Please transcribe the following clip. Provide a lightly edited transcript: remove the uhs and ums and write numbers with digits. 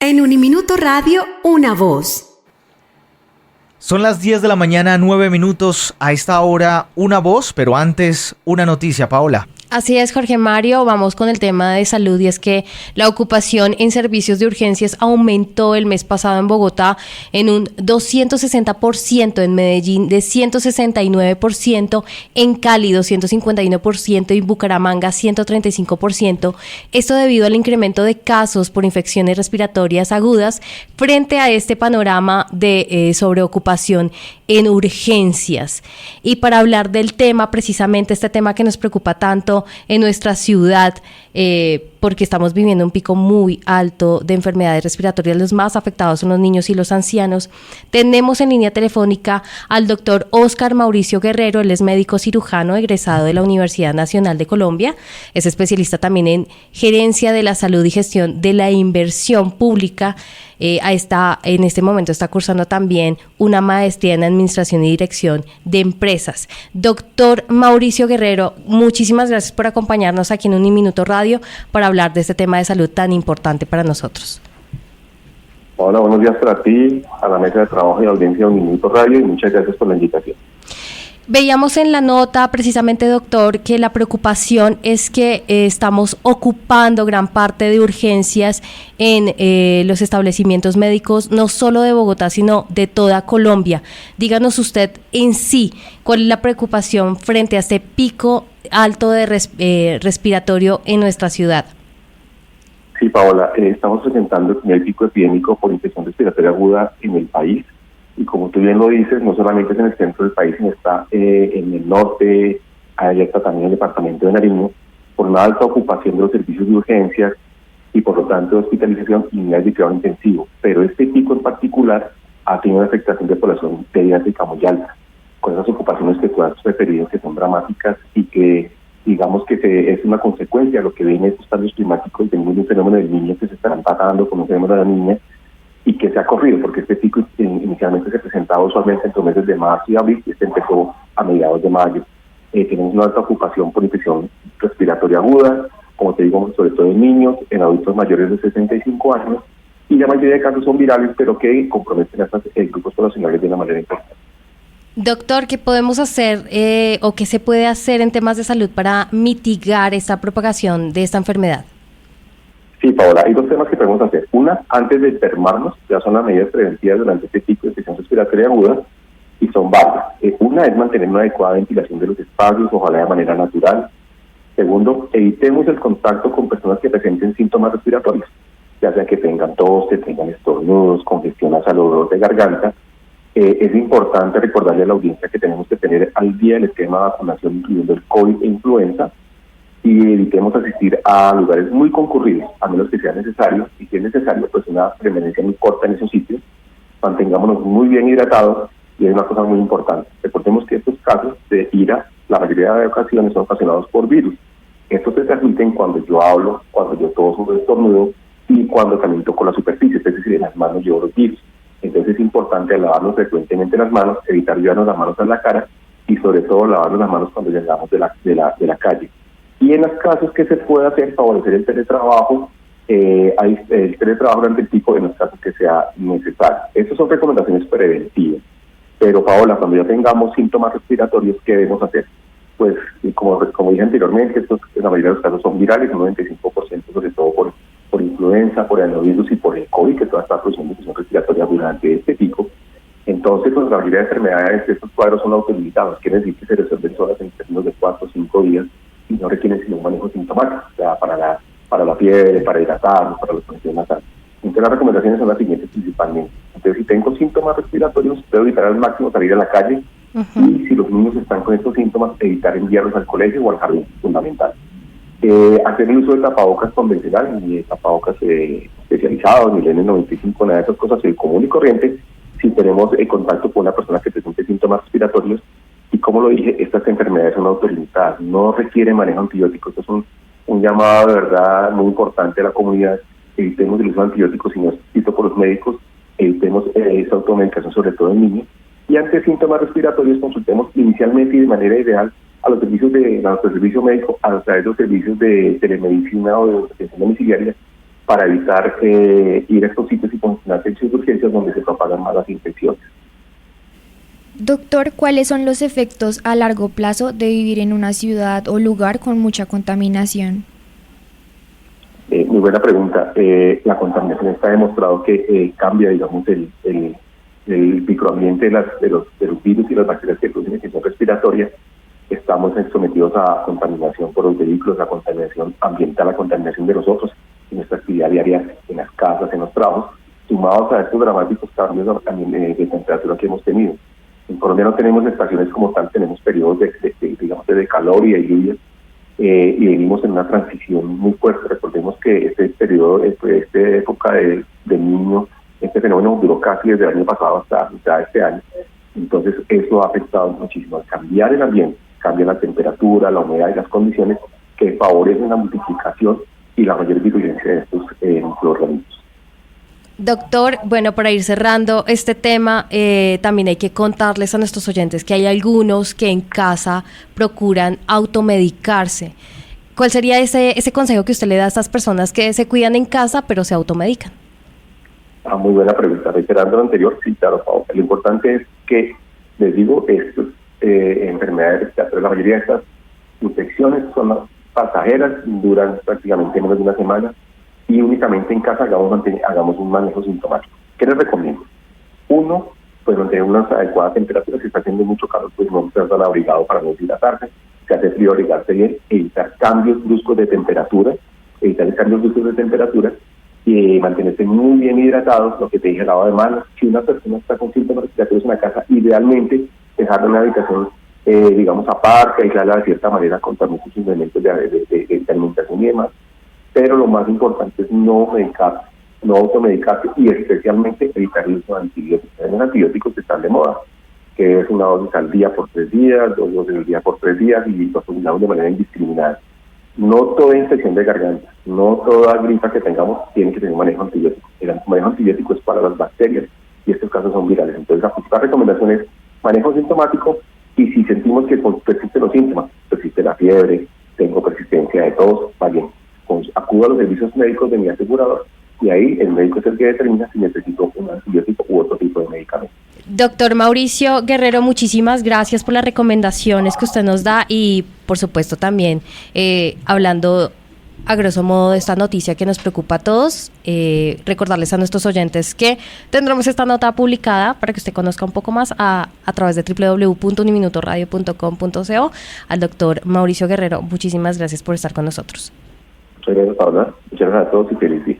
En Uniminuto Radio, una voz. Son las 10 de la mañana, 9 minutos. A esta hora, una voz, pero antes, una noticia, Paola. Así es, Jorge Mario, vamos con el tema de salud y es que la ocupación en servicios de urgencias aumentó el mes pasado en Bogotá en un 260%, en Medellín de 169%, en Cali 251% y Bucaramanga 135%. Esto debido al incremento de casos por infecciones respiratorias agudas frente a este panorama de sobreocupación en urgencias. Y para hablar del tema, precisamente este tema que nos preocupa tanto en nuestra ciudad, porque estamos viviendo un pico muy alto de enfermedades respiratorias. Los más afectados son los niños y los ancianos. Tenemos en línea telefónica al doctor Óscar Mauricio Guerrero. Él es médico cirujano egresado de la Universidad Nacional de Colombia. Es especialista también en gerencia de la salud y gestión de la inversión pública. En este momento está cursando también una maestría en administración y dirección de empresas. Doctor Mauricio Guerrero, muchísimas gracias por acompañarnos aquí en Uniminuto Radio para hablar de este tema de salud tan importante para nosotros. Hola, buenos días para ti, a la mesa de trabajo y audiencia de Uniminuto Radio, y muchas gracias por la invitación. Veíamos en la nota precisamente, doctor, que la preocupación es que estamos ocupando gran parte de urgencias en los establecimientos médicos, no solo de Bogotá, sino de toda Colombia. Díganos usted en sí, ¿cuál es la preocupación frente a este pico alto de respiratorio en nuestra ciudad? Sí, Paola, estamos presentando el primer pico epidémico por infección respiratoria aguda en el país. Y como tú bien lo dices, no solamente es en el centro del país, sino está en el norte, ahí está también el departamento de Nariño, por una alta ocupación de los servicios de urgencias y por lo tanto de hospitalización y unidades de cuidado intensivo. Pero este pico en particular ha tenido una afectación de población pediátrica muy alta, con esas ocupaciones que tú has referido que son dramáticas y que digamos que es una consecuencia de lo que viene estos cambios climáticos, de un fenómeno del niño que se estarán pasando con un fenómeno de la niña, y que se ha corrido, porque este pico inicialmente se presentaba usualmente entre los meses de marzo y abril, y este empezó a mediados de mayo. Tenemos una alta ocupación por infección respiratoria aguda, como te digo, sobre todo en niños, en adultos mayores de 65 años, y la mayoría de casos son virales, pero que comprometen a estos grupos poblacionales de una manera importante. Doctor, ¿qué podemos hacer o qué se puede hacer en temas de salud para mitigar esta propagación de esta enfermedad? Sí, Paola, hay dos temas que podemos hacer. Una, antes de enfermarnos, ya son las medidas preventivas durante este pico de infección respiratoria aguda, y son varias. Una es mantener una adecuada ventilación de los espacios, ojalá de manera natural. Segundo, evitemos el contacto con personas que presenten síntomas respiratorios, ya sea que tengan tos, que tengan estornudos, congestión nasal o dolor de garganta. Es importante recordarle a la audiencia que tenemos que tener al día el esquema de vacunación, incluyendo el COVID e influenza, y evitemos asistir a lugares muy concurridos, a menos que sea necesario, y si es necesario, pues una permanencia muy corta en esos sitios. Mantengámonos muy bien hidratados, y es una cosa muy importante. Recordemos que estos casos de ira, la mayoría de ocasiones son ocasionados por virus. Estos se transmiten cuando yo hablo, cuando yo toso o estornudo, y cuando también toco la superficie, es decir, en las manos llevo los virus. Entonces es importante lavarnos frecuentemente las manos, evitar llevarnos las manos a la cara, y sobre todo lavarnos las manos cuando llegamos de la calle. Y en los casos que se pueda hacer, favorecer el teletrabajo, hay el teletrabajo durante el pico en los casos que sea necesario. Estas son recomendaciones preventivas. Pero, Paola, cuando ya tengamos síntomas respiratorios, ¿qué debemos hacer? Pues, como dije anteriormente, estos en la mayoría de los casos son virales, un 95%, sobre todo por influenza, por adenovirus y por el COVID, que toda está produciendo infección respiratoria durante este pico. Entonces, pues, la mayoría de enfermedades de estos cuadros son autolimitados, quiere decir que se resuelven solas en términos de 4 o 5 días, y no requieren sino un manejo sintomático, o sea, para la fiebre, para hidratarnos, para la congestión nasal. Entonces las recomendaciones son las siguientes principalmente. Entonces, si tengo síntomas respiratorios, debo evitar al máximo salir a la calle, y si los niños están con estos síntomas, evitar enviarlos al colegio o al jardín, fundamental. Hacer el uso de tapabocas convencional, ni de tapabocas especializados, ni el N95, nada de esas cosas, el común y corriente, si tenemos contacto con una persona que presente síntomas respiratorios. Y como lo dije, estas enfermedades son autolimitadas, no requieren manejo antibiótico. Esto es un llamado de verdad muy importante a la comunidad. Evitemos el uso de antibióticos si no es escrito por los médicos, evitemos esa automedicación, sobre todo en niños. Y ante síntomas respiratorios, consultemos inicialmente y de manera ideal a los servicios médicos a través de los servicios de telemedicina o de atención domiciliaria, para evitar ir a estos sitios y funcionar servicios de urgencias donde se propagan más las infecciones. Doctor, ¿cuáles son los efectos a largo plazo de vivir en una ciudad o lugar con mucha contaminación? Muy buena pregunta. La contaminación está demostrado que cambia, digamos, el microambiente de los virus y las bacterias que producen infección respiratoria. Estamos sometidos a contaminación por los vehículos, a contaminación ambiental, a contaminación de nosotros, en nuestra actividad diaria, en las casas, en los trabajos, sumados a estos dramáticos cambios también de temperatura que hemos tenido. En Colombia no tenemos estaciones como tal, tenemos periodos de calor y de lluvia, y venimos en una transición muy fuerte. Recordemos que este periodo, esta época de niño, este fenómeno duró casi desde el año pasado hasta mitad de este año. Entonces eso ha afectado muchísimo. Al cambiar el ambiente, cambia la temperatura, la humedad y las condiciones que favorecen la multiplicación y la mayor virulencia de estos microorganismos. Doctor, bueno, para ir cerrando este tema, también hay que contarles a nuestros oyentes que hay algunos que en casa procuran automedicarse. ¿Cuál sería ese consejo que usted le da a estas personas que se cuidan en casa pero se automedican? Muy buena pregunta. Reiterando lo anterior, sí, claro, Paola. Lo importante es que, les digo, estas enfermedades respiratorias, la mayoría de estas infecciones son pasajeras, duran prácticamente menos de una semana, y únicamente en casa hagamos un manejo sintomático. ¿Qué les recomiendo? Uno, pues mantener una adecuada temperatura. Si está haciendo mucho calor, pues no estar tan abrigado para no deshidratarse. Si hace frío, abrigarse bien, evitar cambios bruscos de temperatura, y mantenerse muy bien hidratados, lo que te dije, lavado de manos. Si una persona está con síntomas respiratorios en la casa, idealmente dejarla en una habitación, digamos, aparte, aislarla de cierta manera con también sus elementos de alimentación y demás. Pero lo más importante es no medicarse, no automedicarse, y especialmente evitar el uso de antibióticos. Los antibióticos están de moda, que es una dosis al día por 3 días, 2 dosis al día por 3 días, y los utilizamos de manera indiscriminada. No toda infección de garganta, no toda gripa que tengamos tiene que tener un manejo antibiótico. El manejo antibiótico es para las bacterias, y estos casos son virales. Entonces la principal recomendación es manejo sintomático, y si sentimos que persisten los síntomas, persiste la fiebre, tengo persistencia de tos, vaya, acudo a los servicios médicos de mi asegurador, y ahí el médico es el que determina si necesito un antibiótico u otro tipo de medicamento. Doctor Mauricio Guerrero, muchísimas gracias por las recomendaciones que usted nos da y por supuesto también hablando a grosso modo de esta noticia que nos preocupa a todos, recordarles a nuestros oyentes que tendremos esta nota publicada para que usted conozca un poco más a través de www.uniminutoradio.com.co. Al doctor Mauricio Guerrero, muchísimas gracias por estar con nosotros. Muchas gracias, Paula. Muchas gracias a todos y feliz día.